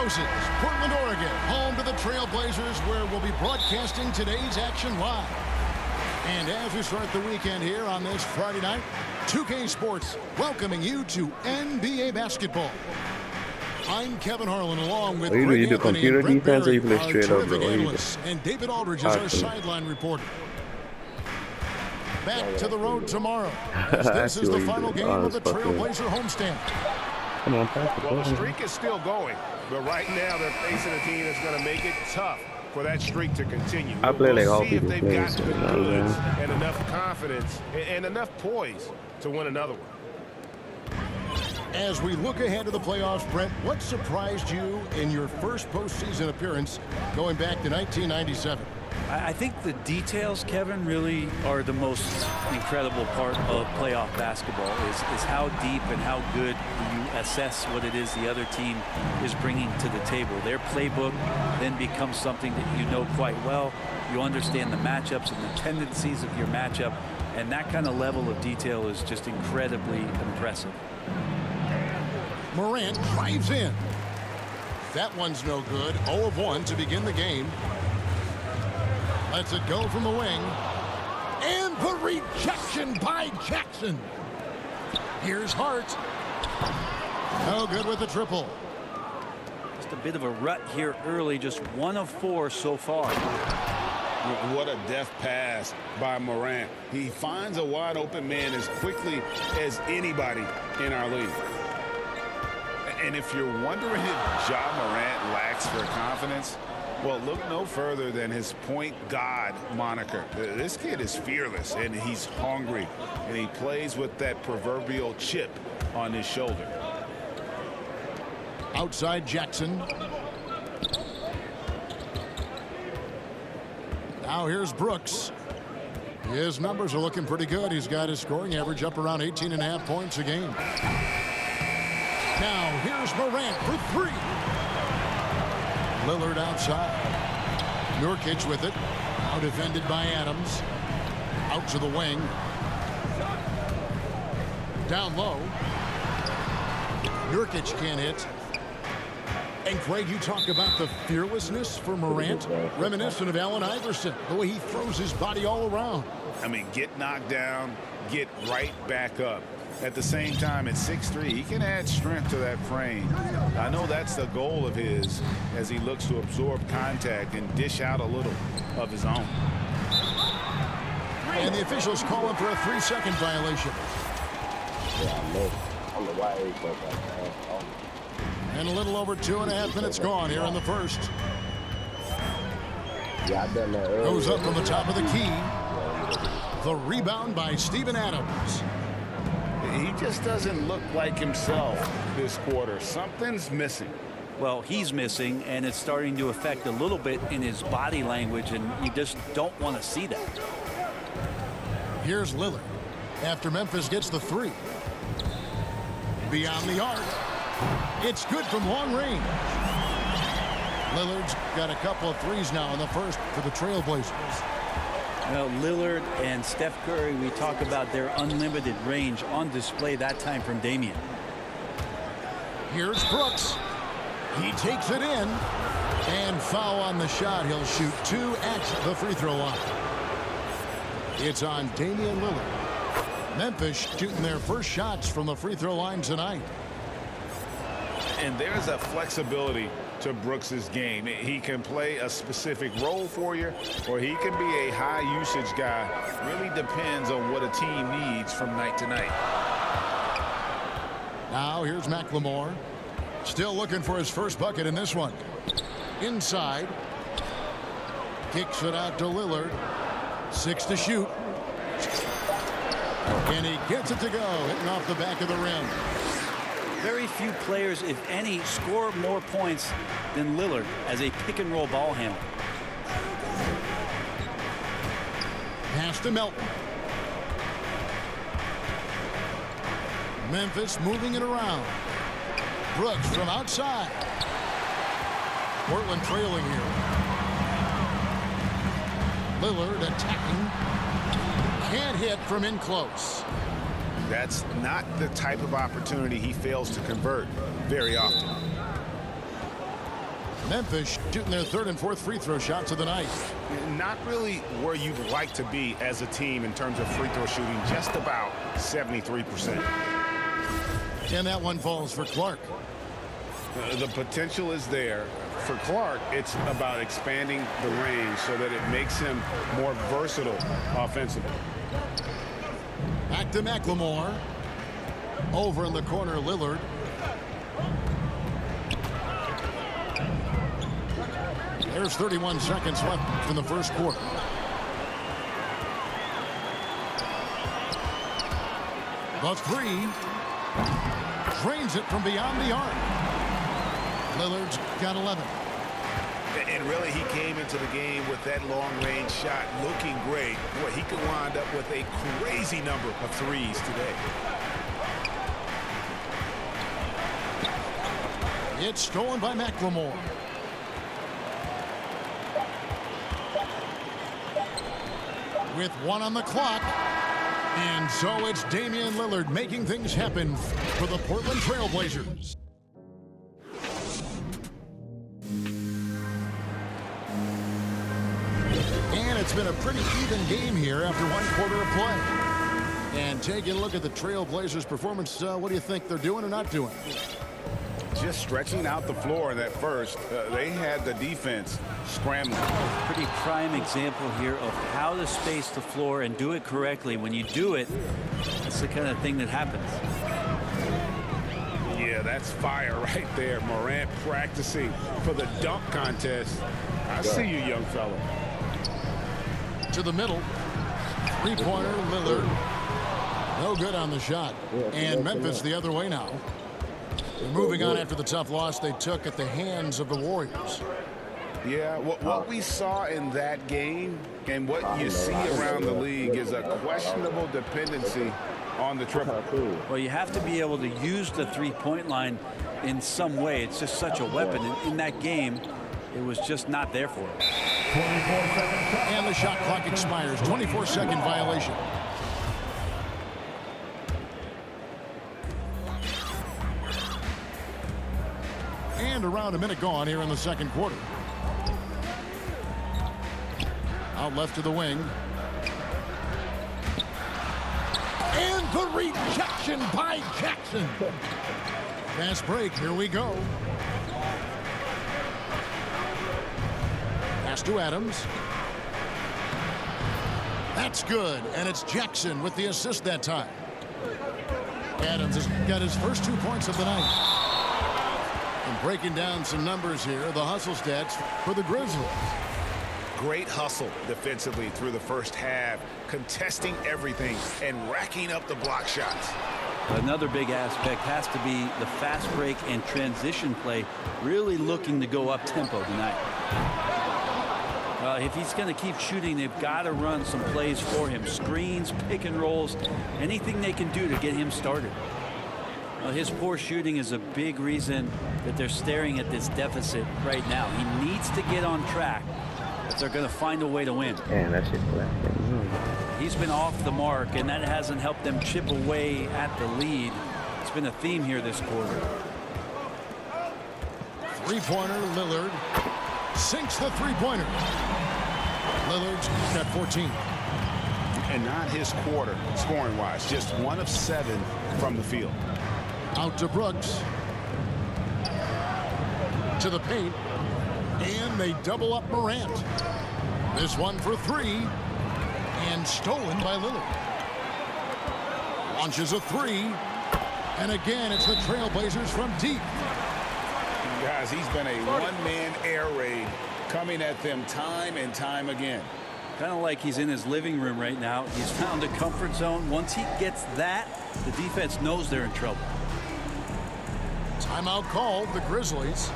Roses, Portland, Oregon, home to the Trailblazers, where we'll be broadcasting today's action live. And as we start the weekend here on this Friday night, 2K Sports welcoming you to NBA basketball. I'm Kevin Harlan, along with Greg do Anthony computer and Brett defense or Berry, you play our straight up, terrific bro? analysts, and David Aldridge is our sideline reporter. Back to the road tomorrow, as this is the final game of the Trailblazer homestand. Come on, pass the Well, the ball. streak is still going, but right now they're facing a team that's going to make it tough for that streak to continue. I play like all see if people they've play, got so the you know what I'm goods saying? and enough confidence and enough poise to win another one. As we look ahead to the playoffs, Brent, what surprised you in your first postseason appearance going back to 1997? I think the details, Kevin, really are the most incredible part of playoff basketball is how deep and how good you assess what it is the other team is bringing to the table. Their playbook then becomes something that you know quite well. You understand the matchups and the tendencies of your matchup, and that kind of level of detail is just incredibly impressive. Morant drives in. That one's no good. 0 of 1 to begin the game. Lets it go from the wing. And the rejection by Jackson. Here's Hart. No good with the triple. Just a bit of a rut here early, just 1 of 4 so far. What a deft pass by Morant. He finds a wide open man as quickly as anybody in our league. And if you're wondering if Ja Morant lacks for confidence, well, look no further than his point guard moniker. This kid is fearless, and he's hungry, and he plays with that proverbial chip on his shoulder. Outside Jackson. Now here's Brooks. His numbers are looking pretty good. He's got his scoring average up around 18.5 points a game. Now here's Morant for 3. Lillard outside. Nurkic with it. Now defended by Adams. Out to the wing. Down low. Nurkic can't hit. And Craig, you talk about the fearlessness for Morant, reminiscent of Allen Iverson, the way he throws his body all around. I mean, get knocked down, get right back up. At the same time, at 6'3", he can add strength to that frame. I know that's the goal of his as he looks to absorb contact and dish out a little of his own. And the officials call him for a 3-second violation. Yeah, I know. I don't know why he was like that. And a little over 2.5 minutes gone here in the first. Yeah, I done that earlier. Goes up from the top of the key. The rebound by Steven Adams. He just doesn't look like himself this quarter. Something's missing. Well, he's missing, and it's starting to affect a little bit in his body language, and you just don't want to see that. Here's Lillard after Memphis gets the 3. Beyond the arc. It's good from long range. Lillard's got a couple of threes now in the first for the Trailblazers. Well, Lillard and Steph Curry, we talk about their unlimited range on display that time from Damian. Here's Brooks. He takes it in. And foul on the shot. He'll shoot 2 at the free throw line. It's on Damian Lillard. Memphis shooting their first shots from the free throw line tonight. And there's a flexibility to Brooks's game. He can play a specific role for you, or he can be a high usage guy. Really depends on what a team needs from night to night. Now here's McLemore. Still looking for his first bucket in this one. Inside. Kicks it out to Lillard. 6 to shoot. And he gets it to go, hitting off the back of the rim. Very few players, if any, score more points than Lillard as a pick-and-roll ball handler. Pass to Melton. Memphis moving it around. Brooks from outside. Portland trailing here. Lillard attacking. Can't hit from in close. That's not the type of opportunity he fails to convert very often. Memphis shooting their third and fourth free throw shots of the night. Not really where you'd like to be as a team in terms of free throw shooting, just about 73%. And that one falls for Clark. The potential is there. For Clark, it's about expanding the range so that it makes him more versatile offensively. Back to McLemore. Over in the corner, Lillard. There's 31 seconds left in the first quarter. The three. Drains it from beyond the arc. Lillard's got 11. And really, he came into the game with that long-range shot looking great. Boy, he could wind up with a crazy number of threes today. It's stolen by McLemore. With one on the clock. And so it's Damian Lillard making things happen for the Portland Trail Blazers. And it's been a pretty even game here after one quarter of play. And taking a look at the Trail Blazers' performance, what do you think they're doing or not doing? Just stretching out the floor in that first. They had the defense scrambling. Pretty prime example here of how to space the floor and do it correctly. When you do it, that's the kind of thing that happens. Yeah, that's fire right there. Morant practicing for the dunk contest. I see you, young fella. To the middle. Three-pointer, Lillard. No good on the shot. And Memphis the other way now. They're moving on after the tough loss they took at the hands of the Warriors. Yeah, what we saw in that game and what you see around the league is a questionable dependency on the triple. Well, you have to be able to use the three-point line in some way. It's just such a weapon. In that game, it was just not there for him. And the shot clock expires. 24-second violation. And around a minute gone here in the second quarter. Out left to the wing. And the rejection by Jackson. Fast break. Here we go. Pass to Adams. That's good. And it's Jackson with the assist that time. Adams has got his first 2 points of the night. And breaking down some numbers here, the hustle stats for the Grizzlies. Great hustle defensively through the first half, contesting everything and racking up the block shots. Another big aspect has to be the fast break and transition play, really looking to go up tempo tonight. If he's going to keep shooting, they've got to run some plays for him. Screens, pick and rolls, anything they can do to get him started. His poor shooting is a big reason that they're staring at this deficit right now. He needs to get on track if they're going to find a way to win. Man, that shit's black. He's been off the mark, and that hasn't helped them chip away at the lead. It's been a theme here this quarter. Three-pointer, Lillard. Sinks the three-pointer. Lillard's got 14. And not his quarter, scoring-wise. Just 1 of 7 from the field. Out to Brooks. To the paint. And they double up Morant. This one for 3. And stolen by Lillard. Launches a 3. And again, it's the Trailblazers from deep. Guys, he's been a one-man air raid coming at them time and time again. Kind of like he's in his living room right now. He's found a comfort zone. Once he gets that, the defense knows they're in trouble. Timeout called, the Grizzlies.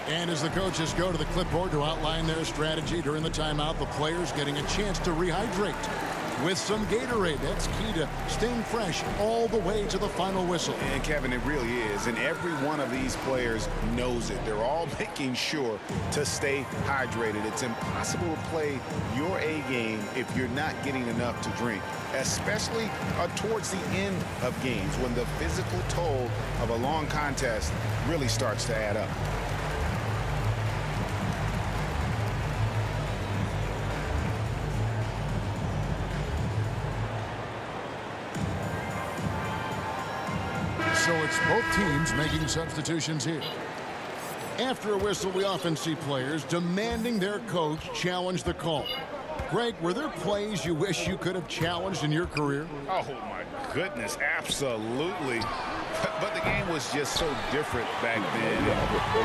And as the coaches go to the clipboard to outline their strategy during the timeout, the players getting a chance to rehydrate with some Gatorade. That's key to staying fresh all the way to the final whistle. And Kevin, it really is. And every one of these players knows it. They're all making sure to stay hydrated. It's impossible to play your A game if you're not getting enough to drink, especially towards the end of games when the physical toll of a long contest really starts to add up. timeouts. Both teams making substitutions here. After a whistle, we often see players demanding their coach challenge the call. Greg, were there plays you wish you could have challenged in your career? Oh, my goodness, absolutely. But the game was just so different back then.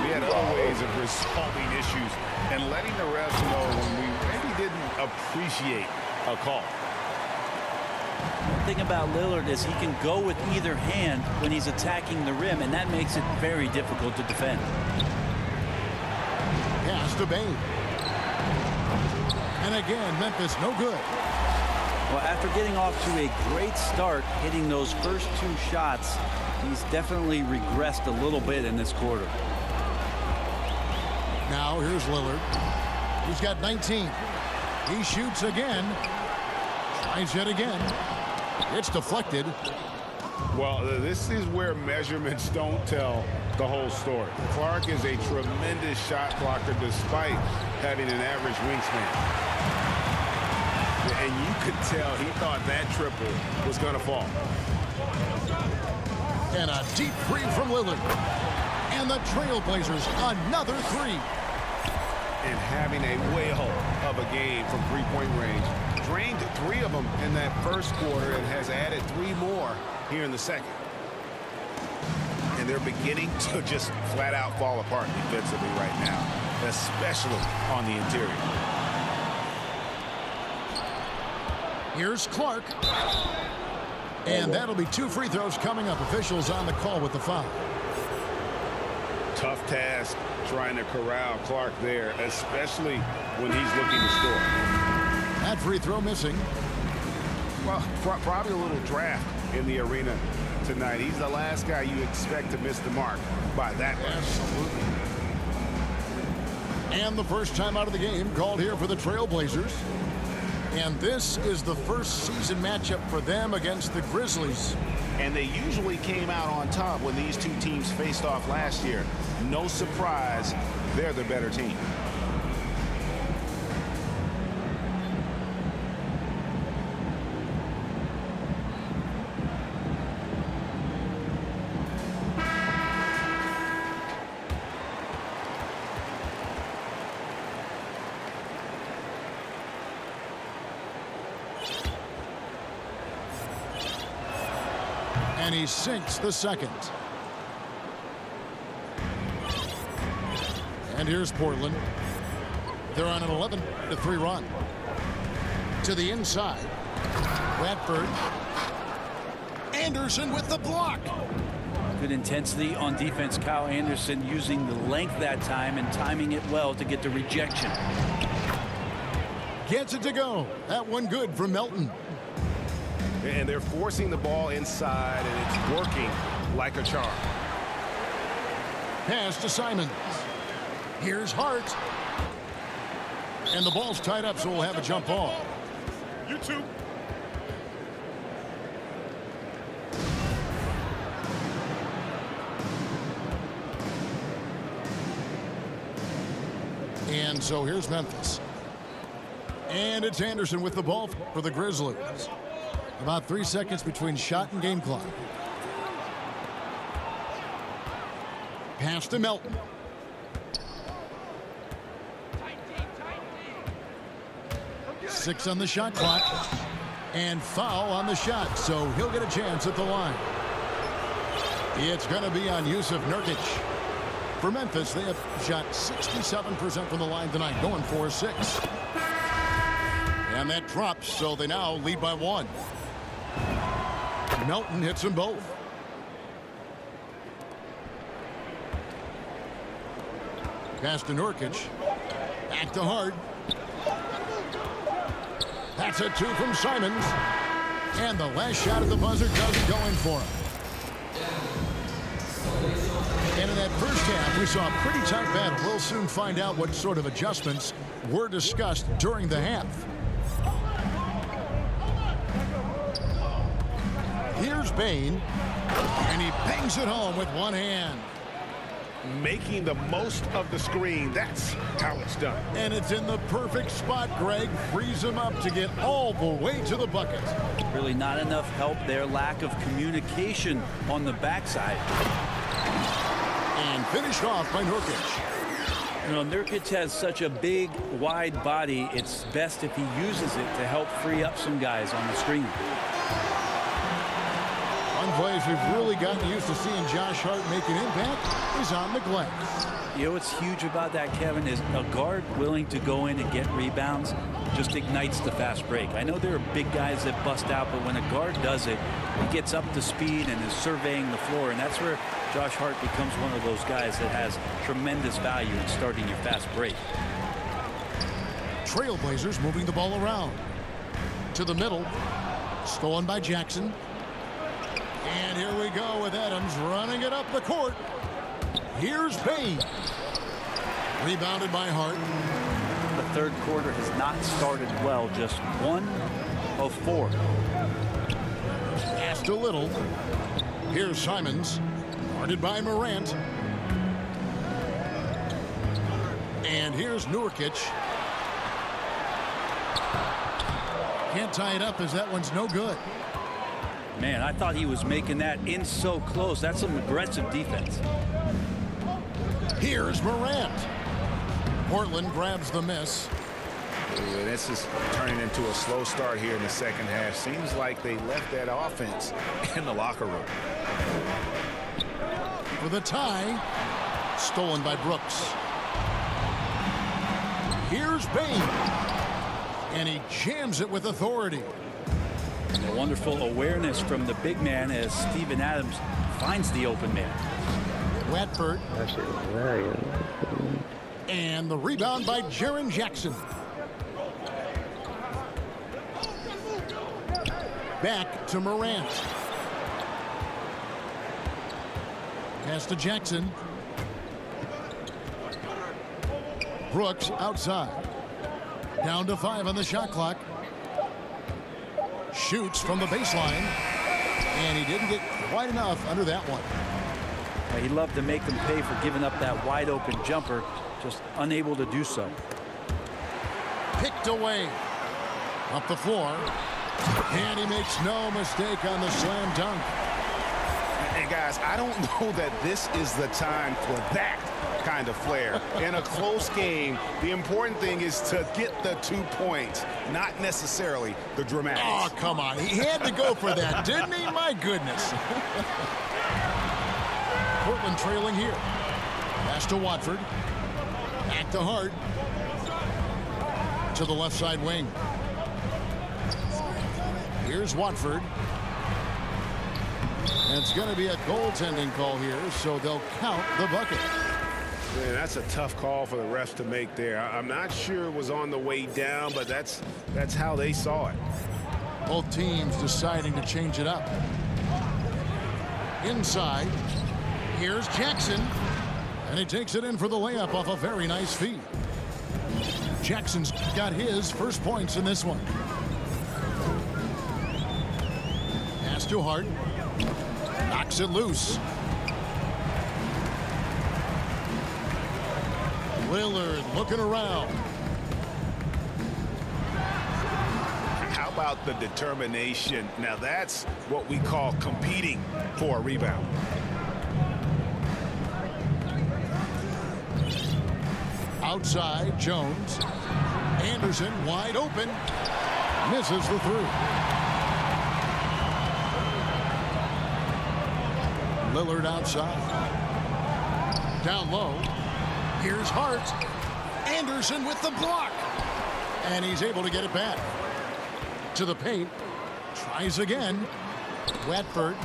We had other ways of resolving issues and letting the refs know when we maybe didn't appreciate a call. The thing about Lillard is he can go with either hand when he's attacking the rim, and that makes it very difficult to defend. Pass to Bane. And again, Memphis no good. Well, after getting off to a great start, hitting those first 2 shots, he's definitely regressed a little bit in this quarter. Now here's Lillard. He's got 19. He shoots again. Tries yet again. It's deflected. Well, this is where measurements don't tell the whole story. Clark is a tremendous shot blocker despite having an average wingspan. And you could tell he thought that triple was going to fall. And a deep three from Lillard. And the Trailblazers another 3. And having a whale of a game from three-point range. Drained 3 of them in that first quarter and has added 3 more here in the second. And they're beginning to just flat out fall apart defensively right now, especially on the interior. Here's Clark. And that'll be 2 free throws coming up. Officials on the call with the foul. Tough task trying to corral Clark there, especially when he's looking to score. That free throw missing. Well, probably a little draft in the arena tonight. He's the last guy you expect to miss the mark by that much. Absolutely. And the first time out of the game called here for the Trailblazers. And this is the first season matchup for them against the Grizzlies. And they usually came out on top when these 2 teams faced off last year. No surprise, they're the better team. And he sinks the second. And here's Portland. They're on an 11-3 run. To the inside. Radford. Anderson with the block. Good intensity on defense. Kyle Anderson using the length that time and timing it well to get the rejection. Gets it to go. That one good from Melton. And they're forcing the ball inside, and it's working like a charm. Pass to Simons. Here's Hart. And the ball's tied up, so we'll have a jump ball. You too. And so here's Memphis. And it's Anderson with the ball for the Grizzlies. About 3 seconds between shot and game clock. Pass to Melton. Six on the shot clock. And foul on the shot, so he'll get a chance at the line. It's going to be on Yusuf Nurkic. For Memphis, they have shot 67% from the line tonight, going 4-6. And that drops, so they now lead by 1. Melton hits them both. Pass to Nurkic. Back to Hart. That's a 2 from Simons. And the last shot at the buzzer does it going for him. And in that first half, we saw a pretty tight battle. We'll soon find out what sort of adjustments were discussed during the half. Here's Bane, and he bangs it home with one hand. making the most of the screen. That's how it's done. And it's in the perfect spot, Greg. Frees him up to get all the way to the bucket. Really not enough help there. Lack of communication on the backside. And finished off by Nurkic. You know, Nurkic has such a big, wide body. It's best if he uses it to help free up some guys on the screen. One place we've really gotten used to seeing Josh Hart make an impact is on the glass. You know what's huge about that, Kevin, is a guard willing to go in and get rebounds just ignites the fast break. I know there are big guys that bust out, but when a guard does it, he gets up to speed and is surveying the floor, and that's where Josh Hart becomes one of those guys that has tremendous value in starting your fast break. Trailblazers moving the ball around. To the middle. Stolen by Jackson. And here we go with Adams running it up the court. Here's Payne. Rebounded by Hart. The third quarter has not started well, just 1 of 4. Passed a little. Here's Simons. Guarded by Morant. And here's Nurkic. Can't tie it up as that one's no good. Man, I thought he was making that in so close. That's some aggressive defense. Here's Morant. Portland grabs the miss. Ooh, this is turning into a slow start here in the second half. Seems like they left that offense in the locker room. For the tie. Stolen by Brooks. Here's Payne. And he jams it with authority. A wonderful awareness from the big man as Steven Adams finds the open man. Watford. And the rebound by Jaren Jackson. Back to Morant. Pass to Jackson. Brooks outside. Down to 5 on the shot clock. Shoots from the baseline. And he didn't get quite enough under that one. He loved to make them pay for giving up that wide open jumper, just unable to do so. Picked away. Up the floor. And he makes no mistake on the slam dunk. And guys, I don't know that this is the time for that kind of flair. In a close game, the important thing is to get the 2 points, not necessarily the dramatics. Oh, come on. He had to go for that, didn't he? My goodness. Portland trailing here. Pass to Watford. Back to Hart. To the left side wing. Here's Watford. And it's going to be a goaltending call here, so they'll count the bucket. Man, that's a tough call for the refs to make there. I'm not sure it was on the way down, but that's how they saw it. Both teams deciding to change it up. Inside. Here's Jackson. And he takes it in for the layup off a very nice feed. Jackson's got his first points in this one. Pass to Hart. Knocks it loose. Lillard looking around. How about the determination? Now that's what we call competing for a rebound. Outside, Jones. Anderson wide open. Misses the three. Lillard outside. Down low. Here's Hart. Anderson with the block. And he's able to get it back. To the paint. Tries again. Watford.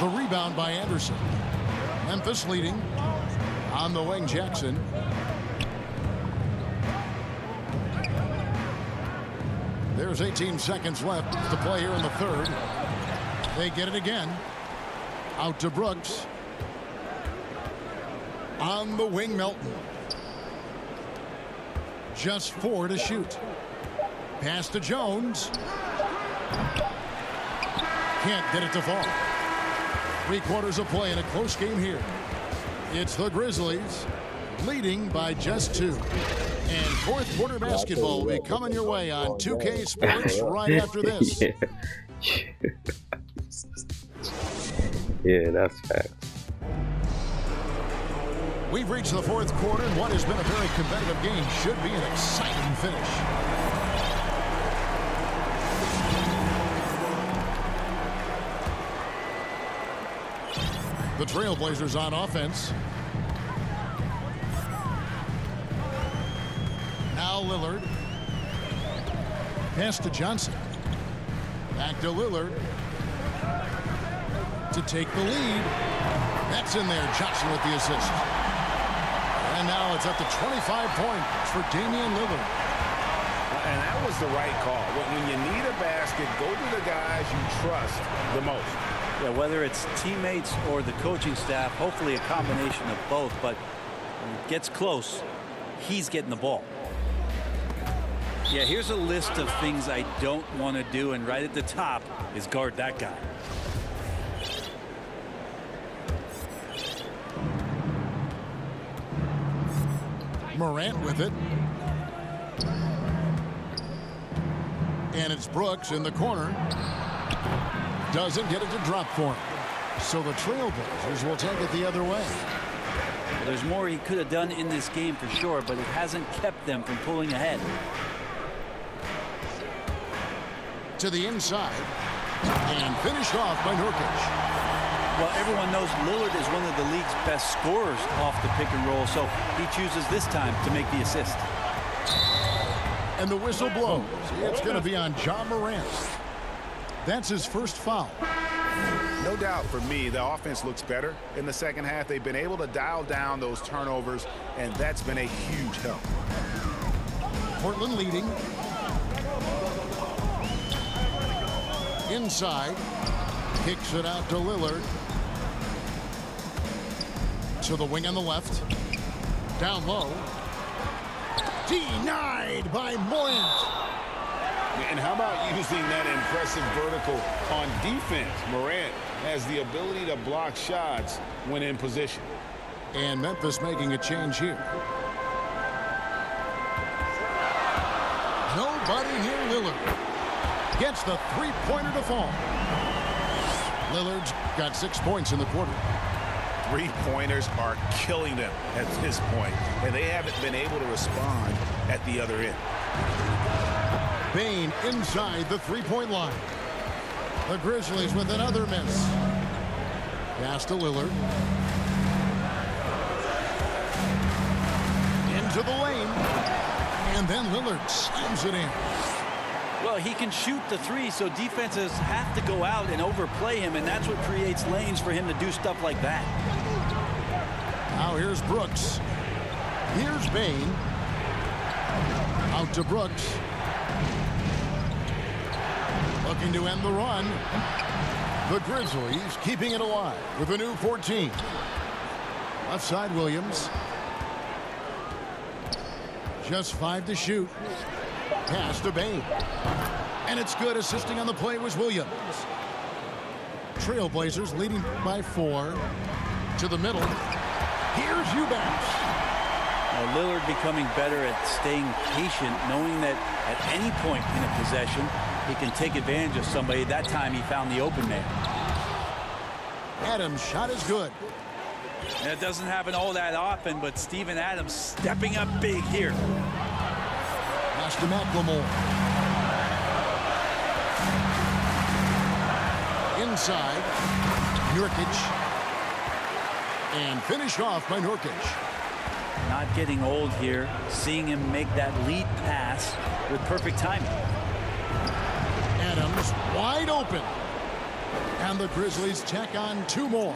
The rebound by Anderson. Memphis leading. On the wing, Jackson. There's 18 seconds left to play here in the third. They get it again. Out to Brooks. On the wing, Melton. Just 4 to shoot. Pass to Jones. Can't get it to fall. 3/4 of play in a close game here. It's the Grizzlies leading by just 2. And fourth quarter basketball will be coming your way on 2K Sports right after this. Yeah, that's fact. We've reached the fourth quarter, and what has been a very competitive game should be an exciting finish. The Trailblazers on offense. Now Lillard. Pass to Johnson. Back to Lillard. To take the lead. That's in there. Johnson with the assist. And now it's up to 25 points for Damian Lillard. And that was the right call. When you need a basket, go to the guys you trust the most. Yeah, whether it's teammates or the coaching staff, hopefully a combination of both. But when it gets close, he's getting the ball. Yeah, here's a list of things I don't want to do, and right at the top is guard that guy. Morant with it. And it's Brooks in the corner. Doesn't get it to drop for him. So the Trailblazers will take it the other way. Well, there's more he could have done in this game for sure, but it hasn't kept them from pulling ahead. To the inside. And finished off by Nurkic. Well, everyone knows Lillard is one of the league's best scorers off the pick and roll, so he chooses this time to make the assist. And the whistle blows. It's going to be on Ja Morant. That's his first foul. No doubt for me, the offense looks better in the second half. They've been able to dial down those turnovers, and that's been a huge help. Portland leading. Inside. Kicks it out to Lillard. To the wing on the left. Down low. Denied by Morant. And how about using that impressive vertical on defense? Morant has the ability to block shots when in position. And Memphis making a change here. Nobody near Lillard. Gets the three-pointer to fall. Lillard's got 6 points in the quarter. Three-pointers are killing them at this point, and they haven't been able to respond at the other end. Bane inside the three-point line. The Grizzlies with another miss. Pass to Lillard. Into the lane. And then Lillard slams it in. Well, he can shoot the three, so defenses have to go out and overplay him, and that's what creates lanes for him to do stuff like that. Now here's Brooks. Here's Bane. Out to Brooks. Looking to end the run. The Grizzlies keeping it alive with a new 14. Left side Williams. Just 5 to shoot. Pass to Bane. And it's good. Assisting on the play was Williams. Trailblazers leading by 4. To the middle. Here's Eubanks. Lillard becoming better at staying patient, knowing that at any point in a possession, he can take advantage of somebody. That time he found the open man. Adams' shot is good. And it doesn't happen all that often, but Steven Adams stepping up big here. Pass to McLemore. Inside. Nurkic. And finished off by Nurkic. Not getting old here. Seeing him make that lead pass with perfect timing. Adams wide open. And the Grizzlies tack on 2 more.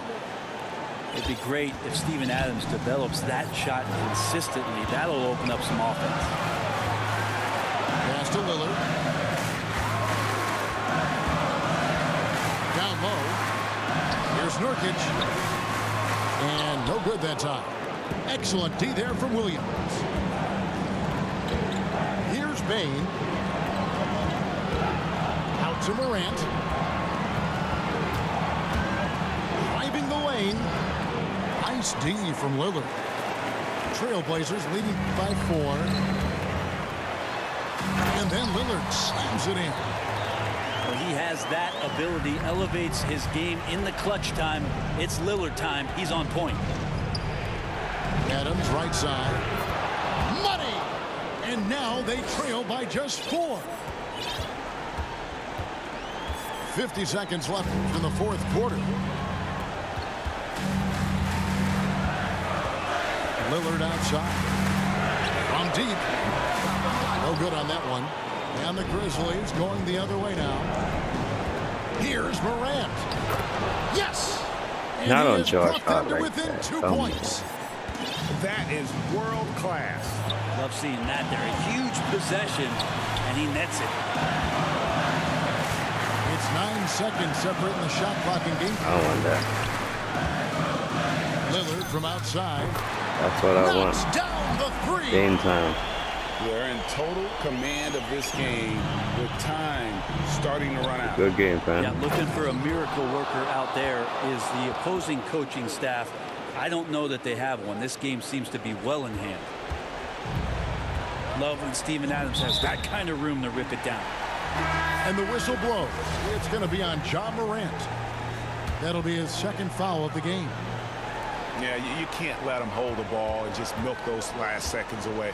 It'd be great if Steven Adams develops that shot consistently. That'll open up some offense. Pass to Lillard. Down low. Here's Nurkic. And no good that time. Excellent D there from Williams. Here's Bane. Out to Morant. lane. Nice D from Lillard. Trailblazers leading by 4. And then Lillard slams it in. Well, he has that ability, elevates his game in the clutch time. It's Lillard time. He's on point. Adams right side. Money! And now they trail by just 4. 50 seconds left in the fourth quarter. Lillard outside. From deep. No good on that one. And the Grizzlies going the other way now. Here's Morant. Yes! And Not he on has Josh brought them Hart to right within there. 2 Come on. points. That is world class. Love seeing that there. A huge possession, and he nets it. It's 9 seconds separating the shot clock and game. I want that. Lillard from outside. That's what I Knocks want. down the 3. Game time. They're in total command of this game with time starting to run out. Good game, fam. Yeah, looking for a miracle worker out there is the opposing coaching staff. I don't know that they have one. This game seems to be well in hand. Love when Steven Adams has that kind of room to rip it down. And the whistle blows. It's going to be on Ja Morant. That'll be his second foul of the game. Yeah, you can't let him hold the ball and just milk those last seconds away.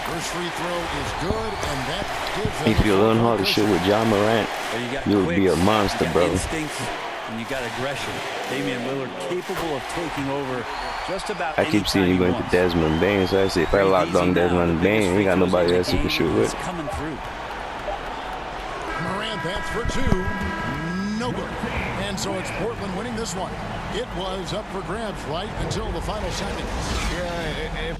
First free throw is good, and that gives them If you learn how to shoot with Ja Morant, Well, you got you'll be a quicks, monster, you got bro. instincts, and you got aggression. Damian Lillard capable of taking over just about I keep seeing you going to Desmond Bain, so I say if I lock down Desmond Bain, he got nobody else you can shoot with. Coming through. Morant, that's for 2. No good. And so it's Portland winning this one. It was up for grabs right until the final seconds. Yeah, if